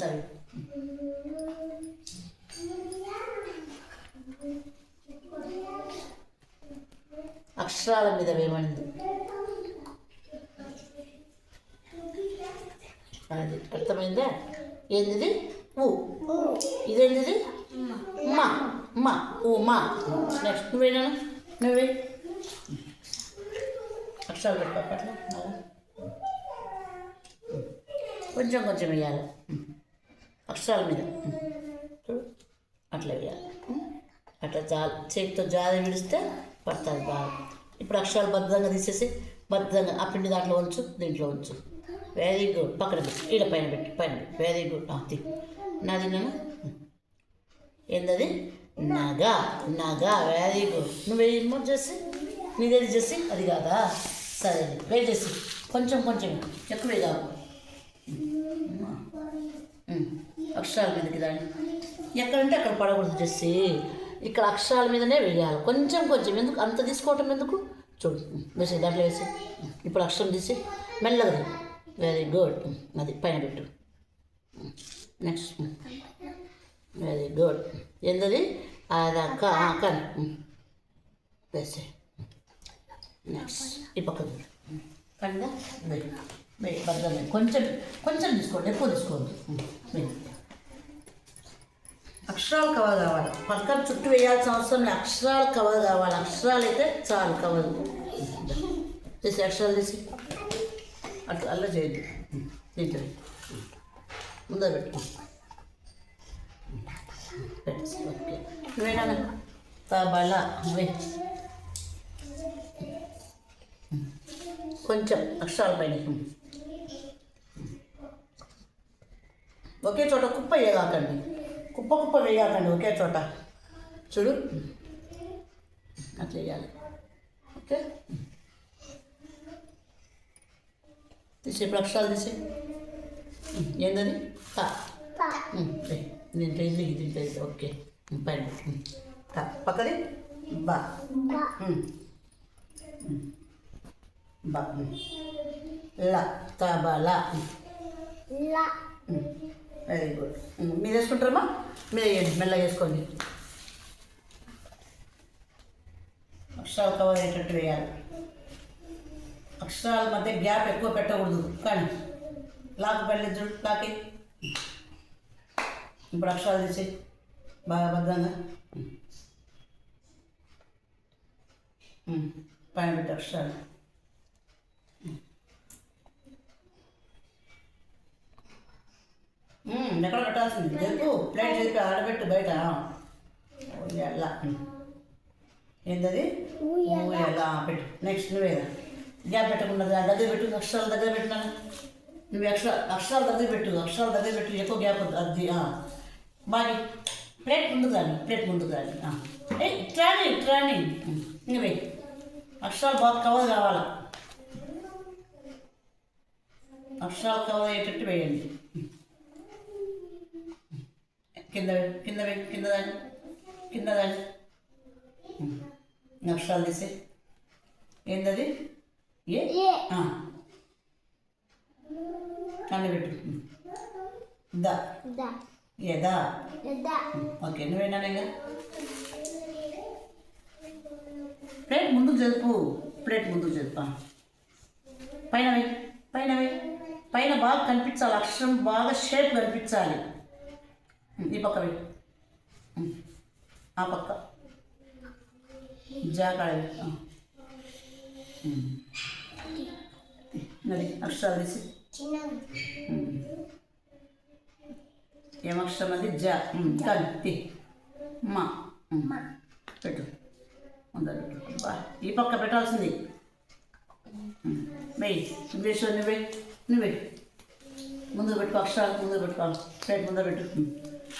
సరే అక్షరాల మీద వేయమనింది. అది అర్థమైందా? ఏంది ఊ, ఇదేంటిది మా మా ఊ మా. నెక్స్ట్ నువ్వేనా? నువ్వే అక్షరాలు పెట్టుకో అట్లా కొంచెం కొంచెం వేయాలి అక్షరాల మీద. చూడు అట్లా వేయాలి. అట్లా చేతితో జారి విడిస్తే పడుతుంది బాగా. ఇప్పుడు అక్షరాలు బద్ధంగా తీసేసి బద్ధంగా ఆ పిండి దాంట్లో ఉంచు, దీంట్లో ఉంచు. Very good. పక్కన పెట్టి ఈడ పైన పెట్టి వెరీ గుడ్. నాది నేను ఏందది నగ నగ. Very good. నువ్వేమో చేసి నీదేది చేసి అది కాదా? సరే వెయిట్ చేసి కొంచెం కొంచెం ఎక్కువే కాదు. అక్షరాల మీదకి దాన్ని ఎక్కడంటే అక్కడ పడకూడదు చేసి. ఇక్కడ అక్షరాల మీదనే వేయాలి కొంచెం కొంచెం. ఎందుకు అంత తీసుకోవటం ఎందుకు? చూడు వేసి దాంట్లో వేసి ఇప్పుడు అక్షరం తీసి మెల్లగా. Very good. అది పైన పెట్టు. Next very good. ఏంటది? అది కానీ వేసే. నెక్స్ట్ ఈ పక్క కందా బద్దం కొంచెం కొంచెం తీసుకోండి, ఎక్కువ తీసుకోవద్దు. అక్షరాలు కవర్ కావాలి. పక్కన చుట్టూ వేయాల్సిన అవసరం లేదు. అక్షరాలు కవర్ కావాలి. అక్షరాలు అయితే చాలు కవర్ తీసి అక్షరాలు తీసి అట్లా అలా చేయద్దు. దీంట్లో ముందర పెట్టు. ఓకే నువ్వేనా? తబలా కొంచెం అక్షరాల పైన ఒకే చోట కుప్ప వేయగాకండి. కుప్ప కుప్ప వేయగాకండి ఒకే చోట. చూడు అట్లా వేయాలి. ఓకే తీసి ఇప్పుడు అక్షరాలు తీసి ఏందని దీంట్లో ఇది దీంట్లో ఇది. ఓకే పైన పక్కది బా బా లా తబలా. Very good. మీరు వేసుకుంటారమ్మా? మీరు వేయండి, మెల్లగా వేసుకోండి. అక్షరాలు కవర్ అయ్యేటట్టు వేయాలి. అక్షరాల మధ్య గ్యాప్ ఎక్కువ పెట్టకూడదు. కానీ లాక్ పడలేదు చూడు, లాకి. ఇప్పుడు అక్షరాలు తీసి బాగా భద్రంగా పైన పెట్టి అక్షరాలు ఎక్కడ పెట్టాల్సింది? చెప్పు. ప్లేట్ చెప్పి ఆడబెట్టు బయట. ఎలా ఏంటది? ఎలా పెట్టు. నెక్స్ట్ నువ్వేదా గ్యాప్ పెట్టకుండా దగ్గర పెట్టు. అక్షరాల దగ్గర పెట్టినాను. నువ్వు అక్షరాల దగ్గర పెట్టు. అక్షరాల దగ్గర పెట్టు. ఎక్కువ గ్యాప్ అది బాగా. ప్లేట్ ముందుకు రాని, ప్లేట్ ముందుకు రాని. ఇట్రాని నువ్వే అక్షరాలు బాగా కవర్ కావాలా. అక్షరాలు కవర్ అయ్యేటట్టు వేయండి. కింద కింద కింద దాన్ని కింద దాన్ని అక్షరాలు తీసి ఏందది? అన్ని పెట్టు. దా ఏదా. ఓకే నువ్వేనా? ఇంకా ప్లేట్ ముందుకు జరుపు. ప్లేట్ ముందుకు జరుపా. పైన పైన పైన బాగా కనిపించాలి. అక్షరం బాగా షేప్ కనిపించాలి. ఈ పక్క ఆ పక్క జాకాడ అక్షరాలు తీసి ఏమక్షరం అది? జా. కంటి మా పెట్టు. ముందర పెట్టు. ఈ పక్క పెట్టాల్సింది. వెయ్యి ఇంగ్లీష్లో నువ్వే ముందు పెట్టుకో. అక్షరాలు ముందు పెట్టుకోవాలి. ప్లేట్ ముందర పెట్టు.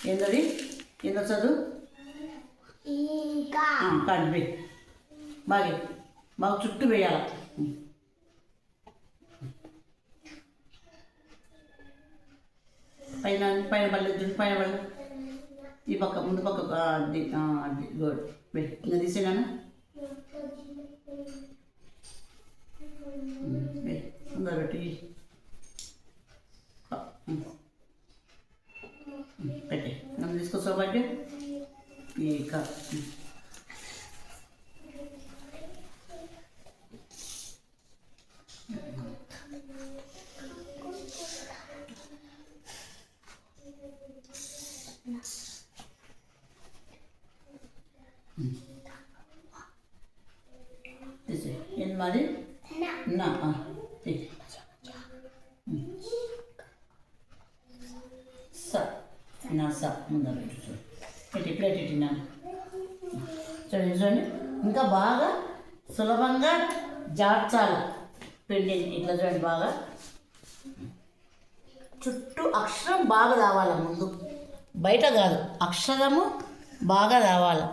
ఏంటది? ఏందో చదువు. కాదు బాగా చుట్టూ వేయాలి. పైన పైన పడలేదు. పైన పడలేదు. ఈ పక్క ముందు పక్క అది గుడ్. ఇంకా తీసేనా? ముందర పెట్టి పెట్టే నన్ను తీసుకొస్తావు బట్టి ఈ తీసే ఏంది మాది నా నా సా ముందర పెట్టు చూడు పెట్టి ప్లేట్ పెట్టినాను చూడండి చూడండి ఇంకా బాగా సులభంగా జార్చాలి పిండి ఇట్లా చూడండి బాగా చుట్టూ అక్షరం బాగా రావాలి ముందు బయట కాదు అక్షరము బాగా రావాలి